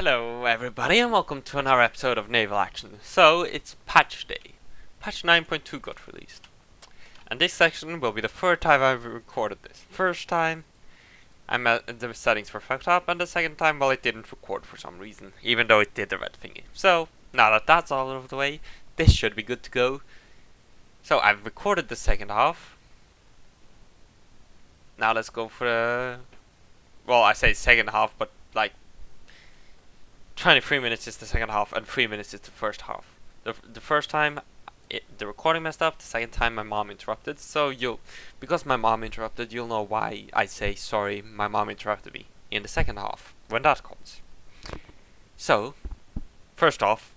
Hello everybody and welcome to another episode of Naval Action. So it's patch day. Patch 9.2 got released. And this section will be the third time I've recorded this. First time the settings were fucked up, and the second time, well, it didn't record for some reason, even though it did the red thingy. So now that that's all out of the way, this should be good to go. So I've recorded the second half. Now let's go for the... well, I say second half, but like 23 minutes is the second half and 3 minutes is the first half. The first time the recording messed up, the second time my mom interrupted, so because my mom interrupted, you'll know why I say sorry, my mom interrupted me in the second half, when that comes. So, first off,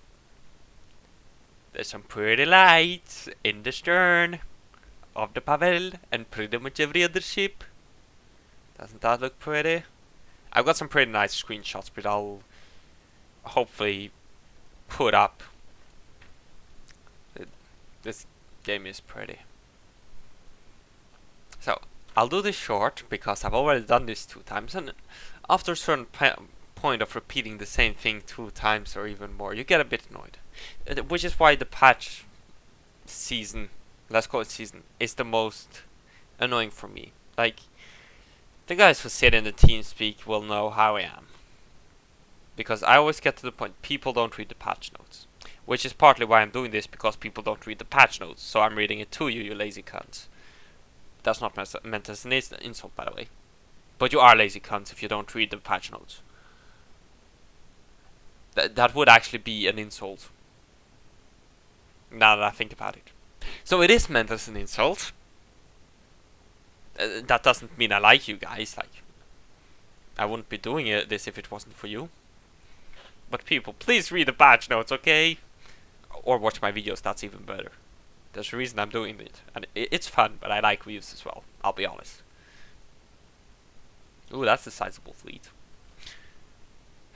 there's some pretty lights in the stern of the Pavel and pretty much every other ship. Doesn't that look pretty? I've got some pretty nice screenshots, but I'll hopefully put up. This game is pretty. So I'll do this short because I've already done this 2 times, and after a certain point of repeating the same thing 2 times or even more, you get a bit annoyed. Which is why the patch season, let's call it season, is the most annoying for me. Like, the guys who sit in the TeamSpeak will know how I am. Because I always get to the point, people don't read the patch notes. Which is partly why I'm doing this, because people don't read the patch notes, so I'm reading it to you, you lazy cunts. That's not meant as an insult, by the way. But you are lazy cunts if you don't read the patch notes. That would actually be an insult. Now that I think about it. So it is meant as an insult. That doesn't mean I like you guys, like... I wouldn't be doing this if it wasn't for you. But people, please read the patch notes, okay? Or watch my videos, that's even better. There's a reason I'm doing it. And it's fun, but I like views as well, I'll be honest. Ooh, that's a sizable fleet.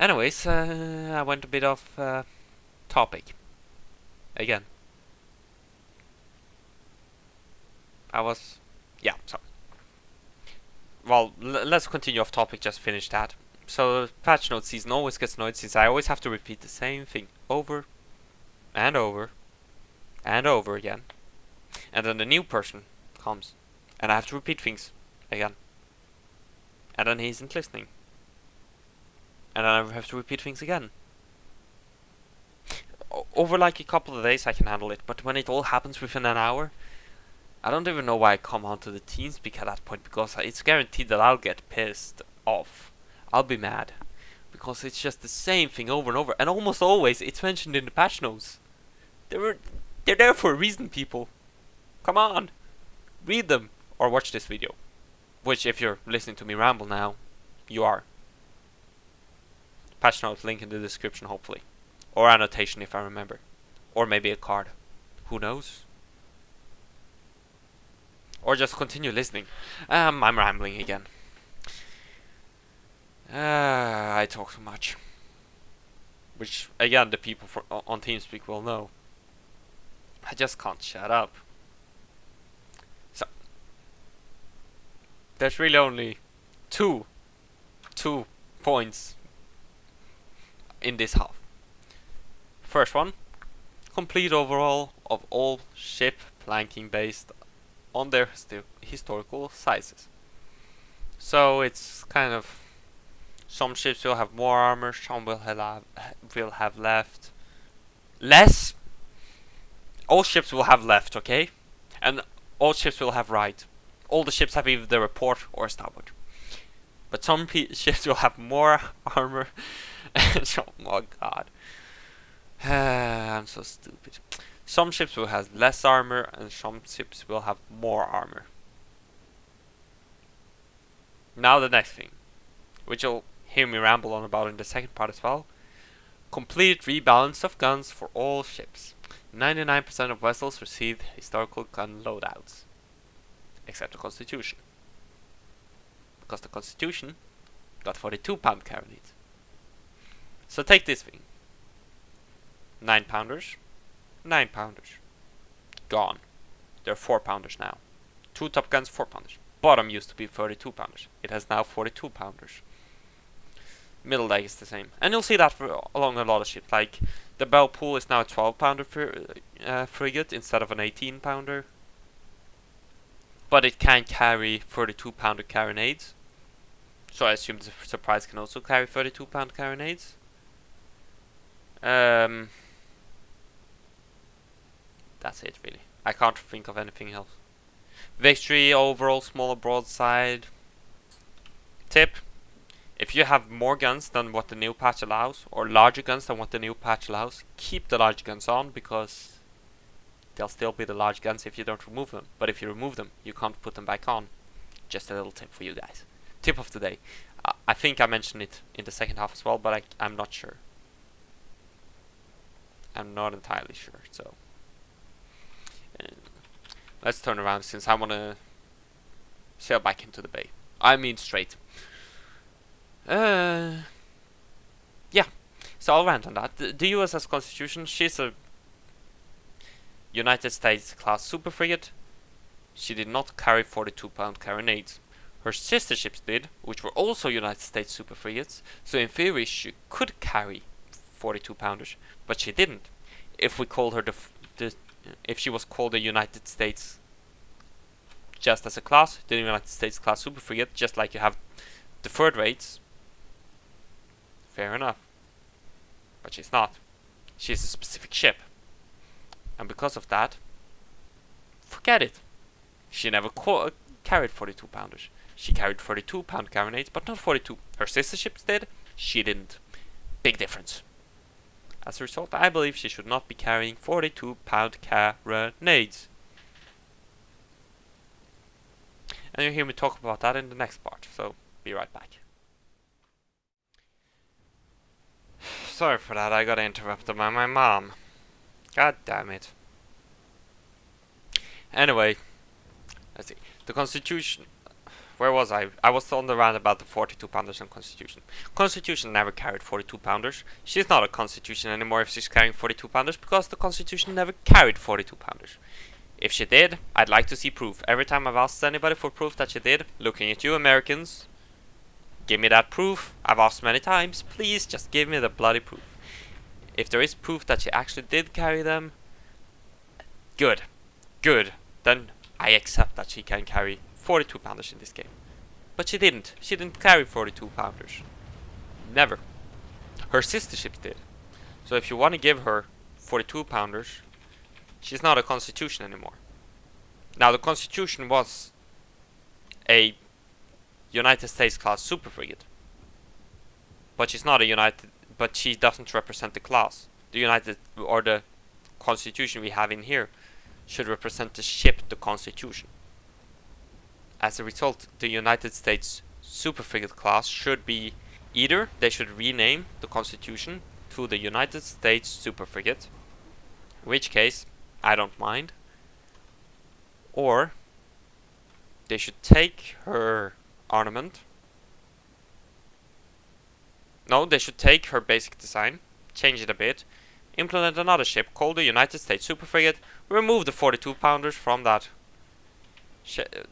Anyways, I went a bit off topic. Again. Yeah, so. Well, let's continue off topic, just finish that. So, patch note season always gets annoyed since I always have to repeat the same thing over and over and over again. And then the new person comes and I have to repeat things again. And then he isn't listening. And then I have to repeat things again. Over like a couple of days I can handle it, but when it all happens within an hour, I don't even know why I come onto the TeamSpeak at that point, because it's guaranteed that I'll get pissed off. I'll be mad. Because it's just the same thing over and over. And almost always it's mentioned in the patch notes. They're there for a reason, people. Come on. Read them. Or watch this video. Which, if you're listening to me ramble now, you are. Patch note link in the description, hopefully. Or annotation if I remember. Or maybe a card. Who knows? Or just continue listening. I'm rambling again. I talk too much. Which, again, the people on TeamSpeak will know. I just can't shut up. So, there's really only two points in this half. First one, complete overhaul of all ship planking based on their historical sizes. So it's kind of... some ships will have more armor, some will have less. All ships will have left, okay? And all ships will have right. All the ships have either the report or starboard. But some ships will have more armor. Oh my god. I'm so stupid. Some ships will have less armor and some ships will have more armor. Now the next thing, which you'll hear me ramble on about in the second part as well. Complete rebalance of guns for all ships. 99% of vessels received historical gun loadouts. Except the Constitution. Because the Constitution got 42-pound carronades. So take this thing. 9-pounders. 9-pounders. Gone. They're 4-pounders now. 2 Top Guns, 4-pounders. Bottom used to be 32-pounders. It has now 42-pounders. Middle deck is the same. And you'll see that along a lot of shit. Like, the Bell Pool is now a 12-pounder frigate instead of an 18-pounder. But it can carry 32-pounder carronades. So I assume the Surprise can also carry 32-pound carronades. That's it, really. I can't think of anything else. Victory, overall smaller broadside. Tip: if you have more guns than what the new patch allows, or larger guns than what the new patch allows, keep the large guns on, because they'll still be the large guns if you don't remove them. But if you remove them, you can't put them back on. Just a little tip for you guys. Tip of the day. I think I mentioned it in the second half as well, but I'm not sure. I'm not entirely sure, so... let's turn around since I want to sail back into the bay. I mean straight. Yeah. So I'll rant on that. The USS Constitution, she's a United States class super frigate. She did not carry 42-pound carronades. Her sister ships did, which were also United States super frigates. So in theory she could carry 42-pounders, but she didn't. If we called her if she was called the United States just as a class, the United States class super frigate, just like you have the third rates, fair enough. But she's not. She's a specific ship. And because of that, forget it. She never carried 42-pounders. She carried 32-pound carronades, but not 42. Her sister ships did, she didn't. Big difference. As a result, I believe she should not be carrying 42-pound carronades. And you'll hear me talk about that in the next part, so be right back. Sorry for that, I got interrupted by my mom. God damn it. Anyway, let's see. The Constitution... Where was I? I was on the rant about the 42-pounders and Constitution. Constitution never carried 42-pounders. She's not a Constitution anymore if she's carrying 42-pounders, because the Constitution never carried 42-pounders. If she did, I'd like to see proof. Every time I've asked anybody for proof that she did, looking at you Americans, give me that proof. I've asked many times, please just give me the bloody proof. If there is proof that she actually did carry them, good. Good. Then I accept that she can carry 42-pounders in this game. But she didn't. She didn't carry 42-pounders. Never. Her sister ships did. So if you want to give her 42-pounders, she's not a Constitution anymore. Now the Constitution was a United States class super frigate. But she's not a but she doesn't represent the class. The United, or the Constitution we have in here, should represent the ship, the Constitution. As a result, the United States super frigate class should be either they should rename the Constitution to the United States super frigate, in which case I don't mind, or they should take her armament. No, they should take her basic design, change it a bit, implement another ship called the United States super frigate, remove the 42-pounders from that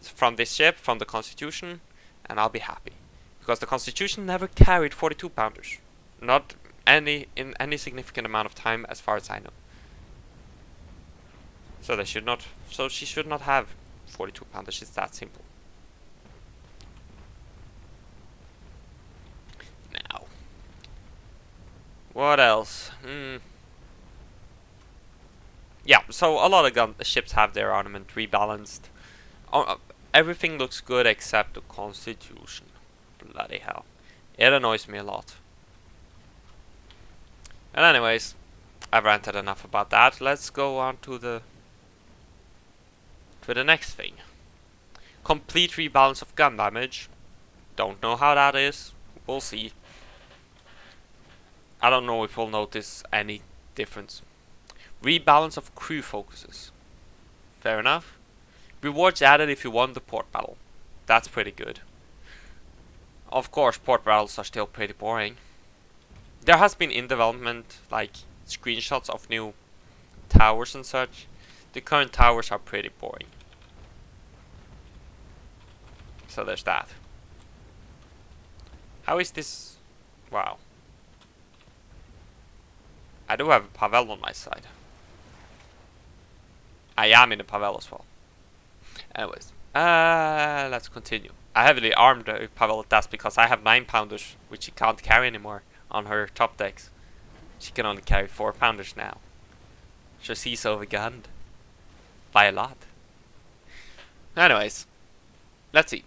from this ship, from the Constitution, and I'll be happy. Because the Constitution never carried 42-pounders. Not in any significant amount of time, as far as I know. So they should not. So she should not have 42-pounders. It's that simple. Now, what else? Yeah. So a lot of ships have their armament rebalanced. Everything looks good except the Constitution. Bloody hell. It annoys me a lot. And anyways, I've ranted enough about that. Let's go on to the next thing. Complete rebalance of gun damage. Don't know how that is. We'll see. I don't know if we'll notice any difference. Rebalance of crew focuses. Fair enough. Rewards added if you won the port battle. That's pretty good. Of course, port battles are still pretty boring. There has been in development, like, screenshots of new towers and such. The current towers are pretty boring. So there's that. How is this Wow. I do have a Pavel on my side. I am in a Pavel as well. Anyways, let's continue. I heavily armed Pavel. That's because I have 9-pounders, which she can't carry anymore on her top decks. She can only carry 4-pounders now. So she's overgunned by a lot. Anyways, let's see.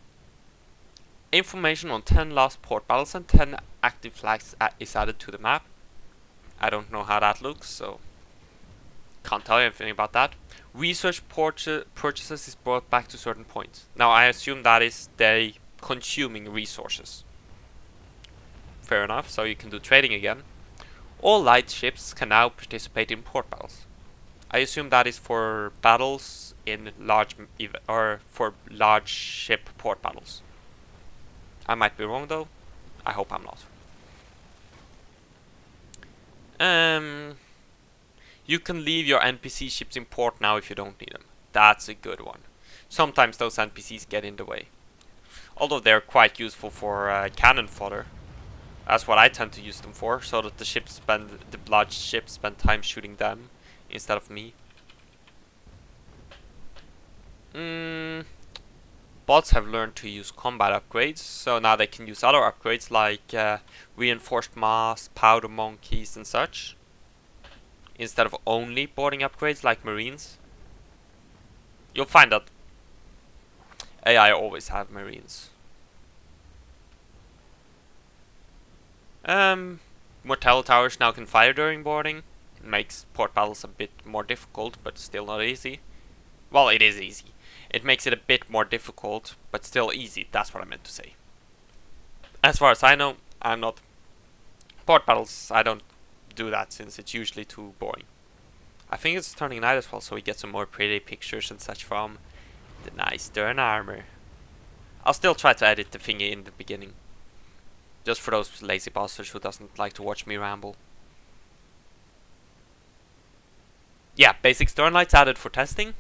Information on 10 lost port battles and 10 active flags is added to the map. I don't know how that looks, so can't tell you anything about that. Research purchases is brought back to certain points. Now I assume that is they consuming resources. Fair enough, so you can do trading again. All light ships can now participate in port battles. I assume that is for battles in large or for large ship port battles. I might be wrong though. I hope I'm not. You can leave your NPC ships in port now if you don't need them. That's a good one. Sometimes those NPCs get in the way. Although they're quite useful for cannon fodder. That's what I tend to use them for, so that the large ships spend time shooting them instead of me. Bots have learned to use combat upgrades, so now they can use other upgrades like reinforced mass, powder monkeys and such, instead of only boarding upgrades like marines. You'll find that AI always have marines. Mortal towers now can fire during boarding. Makes port battles a bit more difficult, but still not easy. Well, it is easy. It makes it a bit more difficult, but still easy. That's what I meant to say. As far as I know, I'm not... Port battles, I don't do that since it's usually too boring. I think it's turning night as well, so we get some more pretty pictures and such from the nice stern armor. I'll still try to edit the thingy in the beginning. Just for those lazy bastards who doesn't like to watch me ramble. Yeah, basic stern lights added for testing.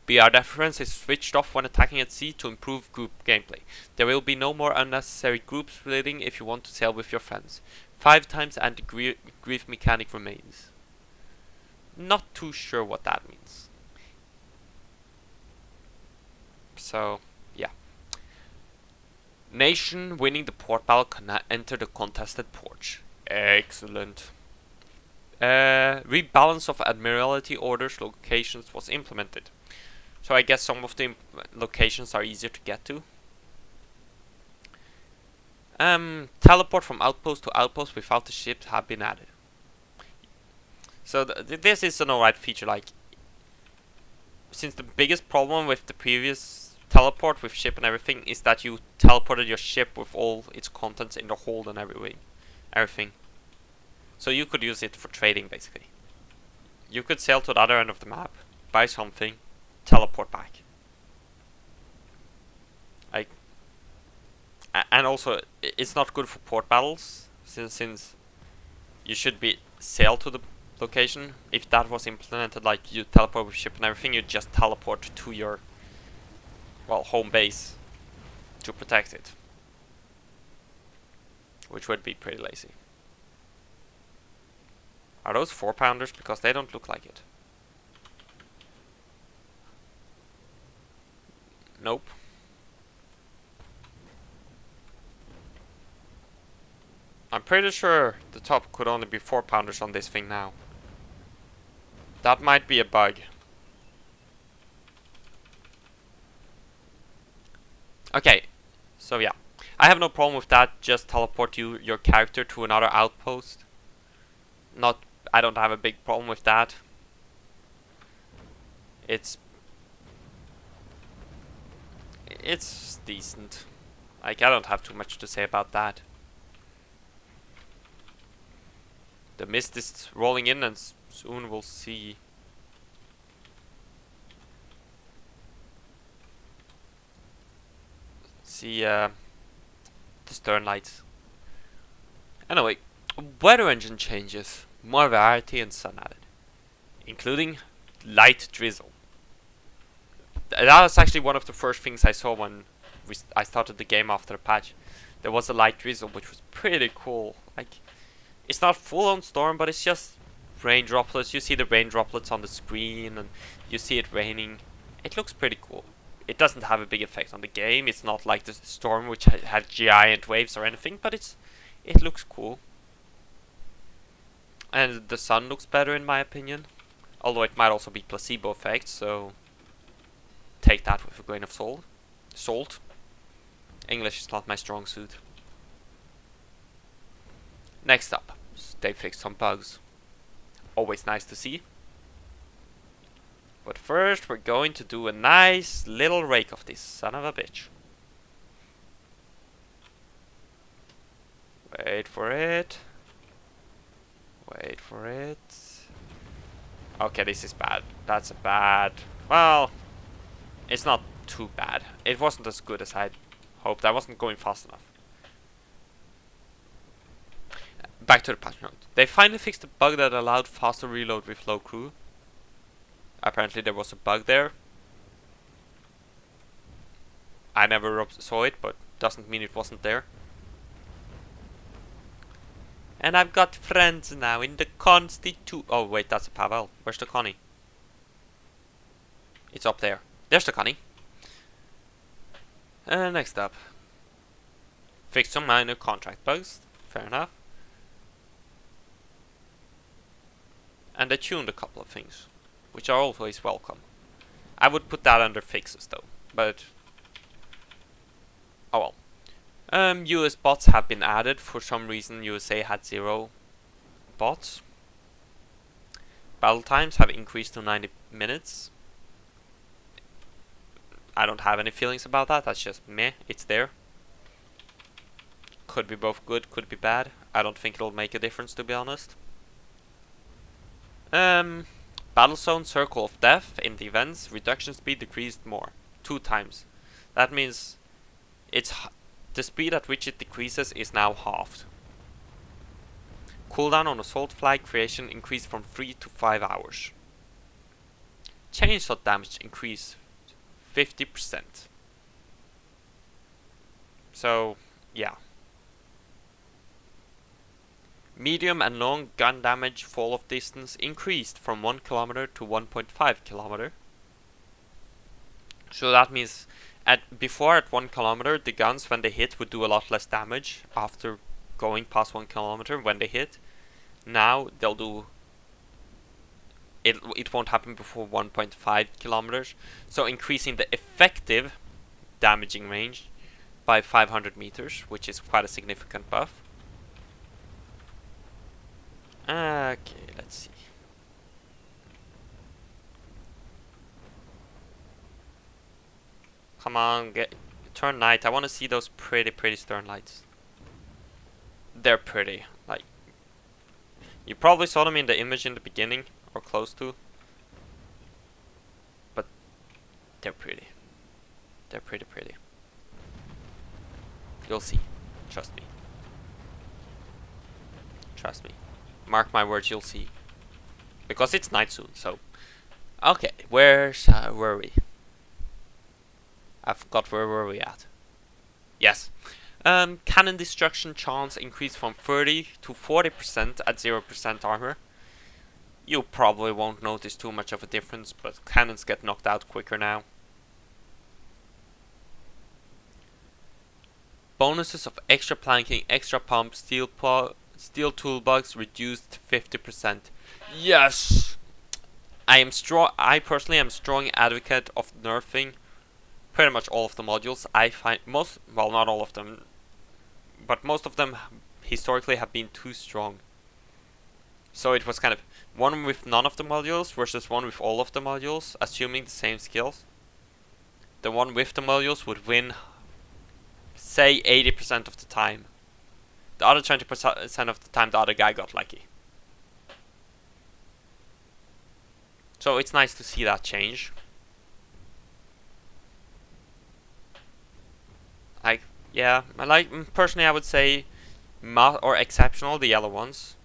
BR deference is switched off when attacking at sea to improve group gameplay. There will be no more unnecessary group splitting if you want to sail with your friends. 5 times anti-grief mechanic remains. Not too sure what that means. So, yeah. Nation winning the port battle can enter the contested ports. Excellent. Rebalance of Admiralty orders locations was implemented. So I guess some of the locations are easier to get to. Teleport from outpost to outpost without the ships have been added. So this is an alright feature. Like, since the biggest problem with the previous teleport with ship and everything is that you teleported your ship with all its contents in the hold and everything. So you could use it for trading basically. You could sail to the other end of the map, buy something, teleport back. And also it's not good for port battles since you should be sail to the location. If that was implemented, like you teleport with ship and everything, you just teleport to your home base to protect it, which would be pretty lazy. Are those 4-pounders? Because they don't look like it. Nope. I'm pretty sure the top could only be 4-pounders on this thing now. That might be a bug. Okay, so yeah. I have no problem with that. Just teleport your character to another outpost. I don't have a big problem with that. It's decent. Like, I don't have too much to say about that. The mist is rolling in and soon we'll see. The stern lights. Anyway, weather engine changes. More variety and sun added. Including light drizzle. That was actually one of the first things I saw when I started the game after the patch. there was a light drizzle, which was pretty cool. Like, it's not full-on storm, but it's just rain droplets. You see the rain droplets on the screen, and you see it raining. It looks pretty cool. It doesn't have a big effect on the game. It's not like the storm, which had giant waves or anything, but it looks cool. And the sun looks better in my opinion. Although it might also be placebo effect, so take that with a grain of salt. English is not my strong suit. Next up, they fixed some bugs. Always nice to see. But first we're going to do a nice little rake of this son of a bitch. Wait for it. Wait for it. Okay, this is bad. That's bad. Well, it's not too bad. It wasn't as good as I hoped. I wasn't going fast enough. Back to the patch note. They finally fixed the bug that allowed faster reload with low crew. Apparently there was a bug there. I never saw it, but doesn't mean it wasn't there. And I've got friends now in the Constitution. Oh wait, that's a Pavel. Where's the Connie? It's up there. There's the Connie. Next up. Fix some minor contract bugs. Fair enough. And they tuned a couple of things, which are always welcome. I would put that under fixes though, but oh well. US bots have been added. For some reason USA had 0 bots. Battle times have increased to 90 minutes. I don't have any feelings about that, that's just meh, it's there. Could be both good, could be bad. I don't think it'll make a difference, to be honest. Battle zone circle of death in the events, reduction speed decreased more. 2 times. That means the speed at which it decreases is now halved. Cooldown on assault flag creation increased from 3 to 5 hours. Chainshot damage increased 50%. So, yeah. Medium and long gun damage fall of distance increased from 1 kilometer to 1.5 kilometer. So that means before at 1 kilometer, the guns when they hit would do a lot less damage after going past 1 kilometer when they hit. Now they'll do it won't happen before 1.5 kilometers, so increasing the effective damaging range by 500 meters, which is quite a significant buff. Okay, let's see. Come on, turn night. I want to see those pretty stern lights. They're pretty. Like, you probably saw them in the image in the beginning, or close to. But they're pretty. They're pretty. You'll see. Trust me. Trust me. Mark my words, you'll see. Because it's night soon, so. Okay, where were we? I forgot where were we at. Yes. Cannon destruction chance increased from 30 to 40% at 0% armor. You probably won't notice too much of a difference, but cannons get knocked out quicker now. Bonuses of extra planking, extra pump, steel toolbox reduced 50%. Yes! I personally am a strong advocate of nerfing pretty much all of the modules. I find well, not all of them, but most of them historically have been too strong. So it was kind of one with none of the modules versus one with all of the modules, assuming the same skills. The one with the modules would win, say, 80% of the time. The other 20% of the time, the other guy got lucky. So it's nice to see that change. Personally, I would say or exceptional, the yellow ones,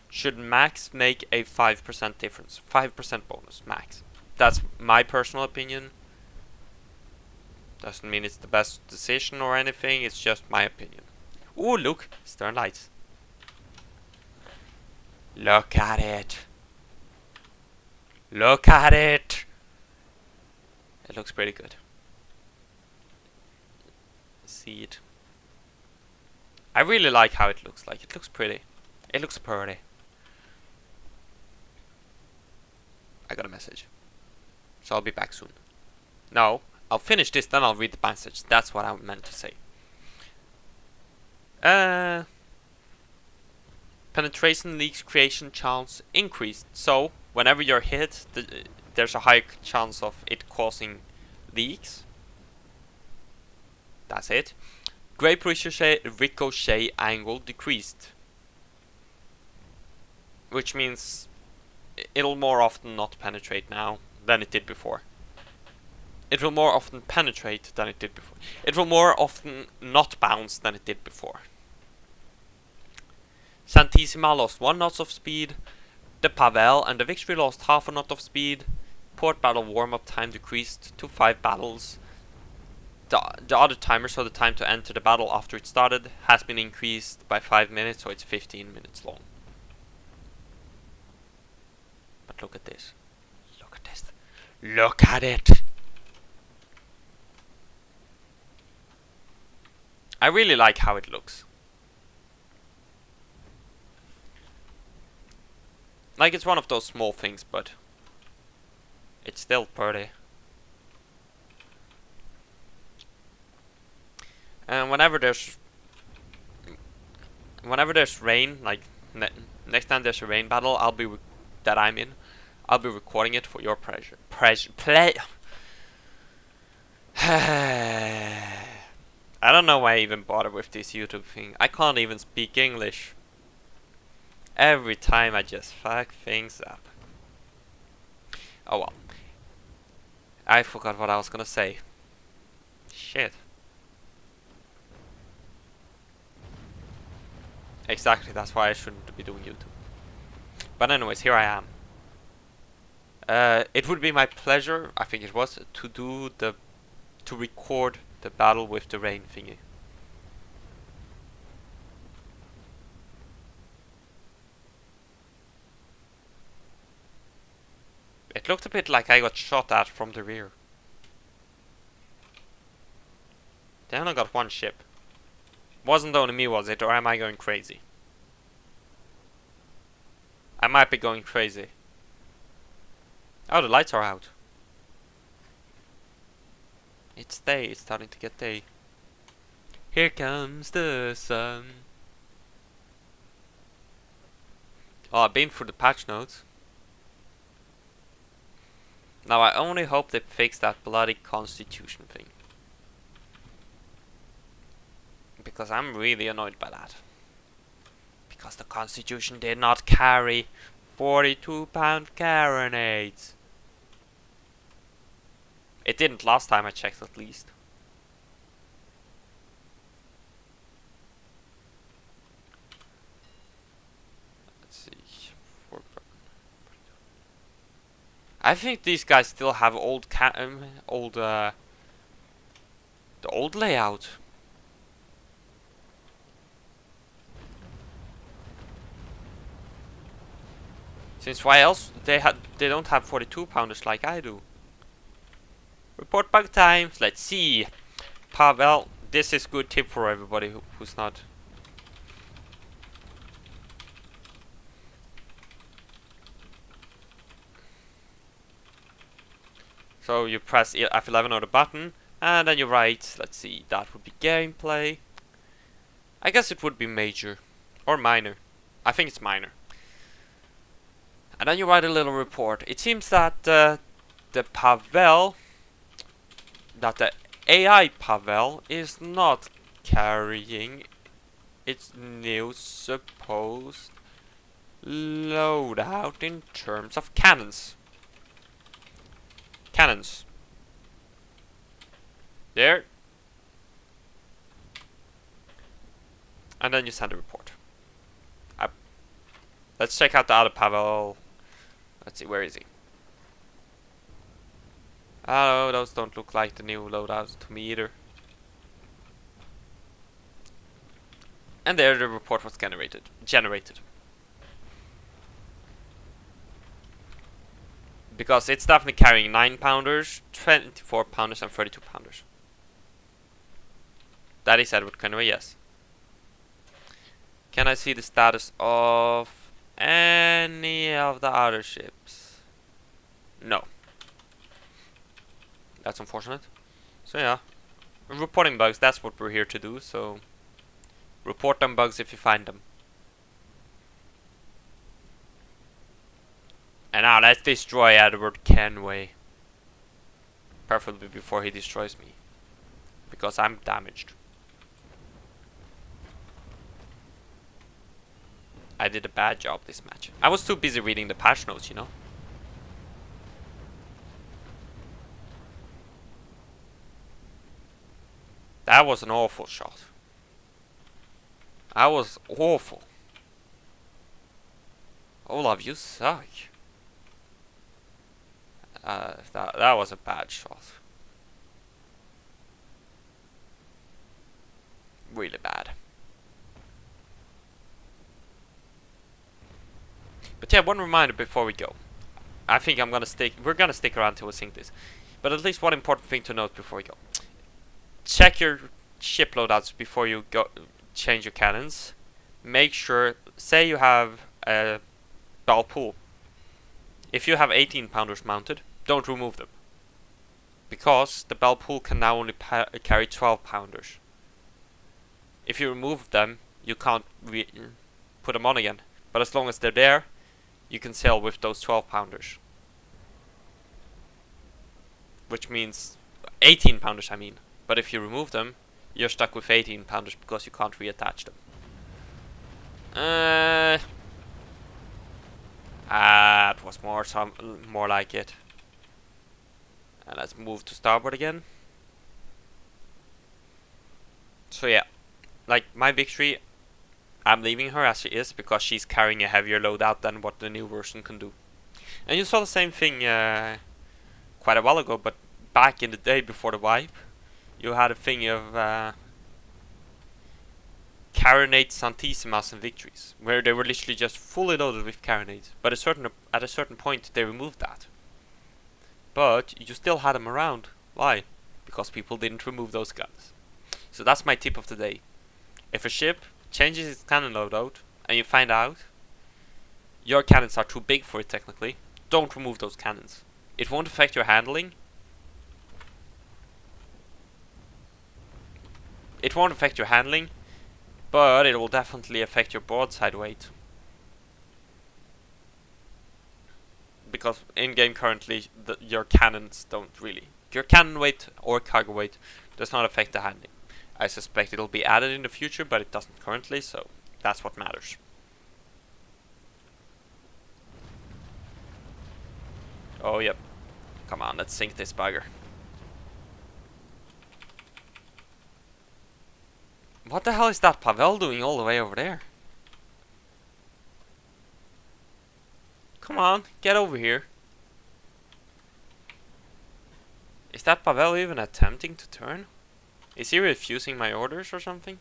should max make a 5% difference. 5% bonus, max. That's my personal opinion. Doesn't mean it's the best decision or anything, it's just my opinion. Ooh, look! Stern lights. Look at it! Look at it! It looks pretty good. See it. I really like how it looks like. It looks pretty. It looks pretty. I got a message. So I'll be back soon. No, I'll finish this, then I'll read the message. That's what I meant to say. Penetration leaks creation chance increased. So, whenever you're hit, there's a high chance of it causing leaks. That's it. Grape ricochet angle decreased. Which means it'll more often not penetrate now than it did before. It will more often penetrate than it did before. It will more often not bounce than it did before. Santissima lost 1 knot of speed. The Pavel and the Victory lost half a knot of speed. Port battle warm-up time decreased to 5 battles. The other timer, so the time to enter the battle after it started, has been increased by 5 minutes, so it's 15 minutes long. But look at this. Look at this. Look at it! I really like how it looks. Like, it's one of those small things, but it's still pretty. And whenever there's rain, like next time there's a rain battle, that I'm in, I'll be recording it for your play. I don't know why I even bother with this YouTube thing. I can't even speak English. Every time I just fuck things up. Oh well. I forgot what I was gonna say. Shit. Exactly, that's why I shouldn't be doing YouTube. But anyways, here I am. It would be my pleasure, I think it was, to record the battle with the rain thingy. It looked a bit like I got shot at from the rear. They only got 1 ship. Wasn't only me, was it? Or am I going crazy? I might be going crazy. Oh, the lights are out. It's day. It's starting to get day. Here comes the sun. Oh, I've been through the patch notes. Now I only hope they fix that bloody constitution thing. Because I'm really annoyed by that. Because the constitution did not carry 42-pound carronades. It didn't last time I checked, at least. Let's see. I think these guys still have the old layout. Since why else they don't have 42-pounders like I do. Report bug time. Let's see. Pavel, this is good tip for everybody who's not. So you press F11 on the button, and then you write, let's see, that would be gameplay. I guess it would be major. Or minor. I think it's minor. And then you write a little report. It seems that the Pavel, that the AI Pavel is not carrying its new supposed loadout in terms of cannons. Cannons. There. And then you send a report. Let's check out the other Pavel. Let's see, where is he? Oh, those don't look like the new loadouts to me either. And there the report was generated. Because it's definitely carrying 9-pounders, 24-pounders and 32-pounders. That is Edward Kenway, yes. Can I see the status of any of the other ships? No. That's unfortunate. So yeah. Reporting bugs, that's what we're here to do, so report them bugs if you find them. And now let's destroy Edward Kenway. Preferably before he destroys me. Because I'm damaged. I did a bad job this match. I was too busy reading the patch notes, you know. That was an awful shot. That was awful. Olav, you suck. That was a bad shot. Really bad. But yeah, one reminder before we go. I think we're gonna stick around till we sink this. But at least one important thing to note before we go. Check your ship loadouts before you go change your cannons. Make sure, say you have a bell pool. If you have 18-pounders mounted, don't remove them. Because the bell pool can now only carry 12-pounders. If you remove them, you can't put them on again. But as long as they're there, you can sail with those 12-pounders. Which means 18-pounders, I mean. But if you remove them, you're stuck with 18-pounders because you can't reattach them. That was more like it. And let's move to starboard again. So yeah, like my victory, I'm leaving her as she is because she's carrying a heavier loadout than what the new version can do. And you saw the same thing quite a while ago, but back in the day before the wipe, you had a thing of carronade Santisimas and victories, where they were literally just fully loaded with carronades. But at a certain point, they removed that. But you still had them around. Why? Because people didn't remove those guns. So that's my tip of the day. If a ship changes its cannon loadout and you find out your cannons are too big for it technically, don't remove those cannons. It won't affect your handling. It won't affect your handling, but it will definitely affect your broadside weight. Because in-game currently, your cannons don't really. Your cannon weight or cargo weight does not affect the handling. I suspect it'll be added in the future, but it doesn't currently, so that's what matters. Oh, yep. Come on, let's sink this bugger. What the hell is that Pavel doing all the way over there? Come on, get over here. Is that Pavel even attempting to turn? Is he refusing my orders or something?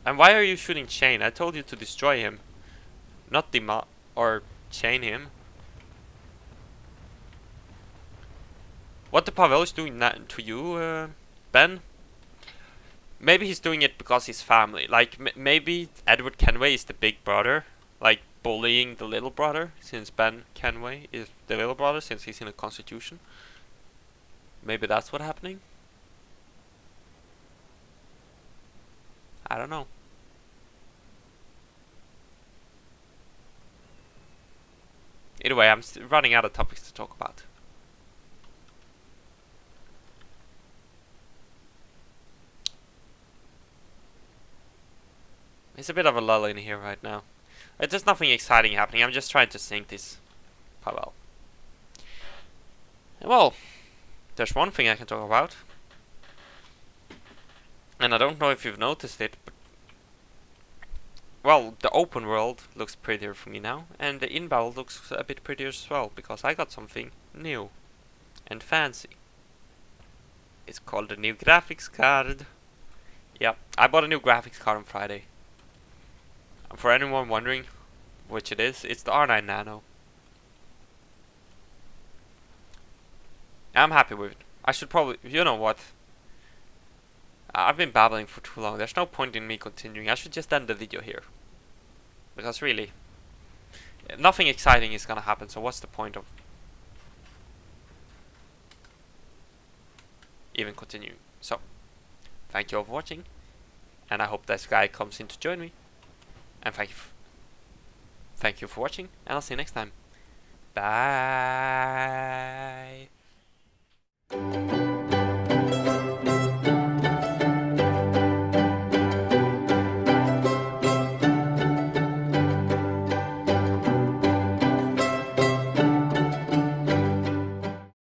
And why are you shooting chain? I told you to destroy him. Not or chain him. What the Pavel is doing that to you, Ben? Maybe he's doing it because he's family. Like, maybe Edward Kenway is the big brother. Like, bullying the little brother. Since Ben Kenway is the little brother, since he's in the Constitution. Maybe that's what's happening? I don't know. Either way, I'm running out of topics to talk about. It's a bit of a lull in here right now. There's nothing exciting happening. I'm just trying to sink this Pavel. Well, there's one thing I can talk about. And I don't know if you've noticed it, but well, the open world looks prettier for me now, and the in-battle looks a bit prettier as well, because I got something new and fancy. It's called the new graphics card. Yeah, I bought a new graphics card on Friday. For anyone wondering which it is, it's the R9 Nano. I'm happy with it. I should probably, you know what? I've been babbling for too long. There's no point in me continuing. I should just end the video here. Because really, nothing exciting is gonna happen, so what's the point of even continuing? So, thank you all for watching, and I hope this guy comes in to join me. And thank you for watching, and I'll see you next time. Bye.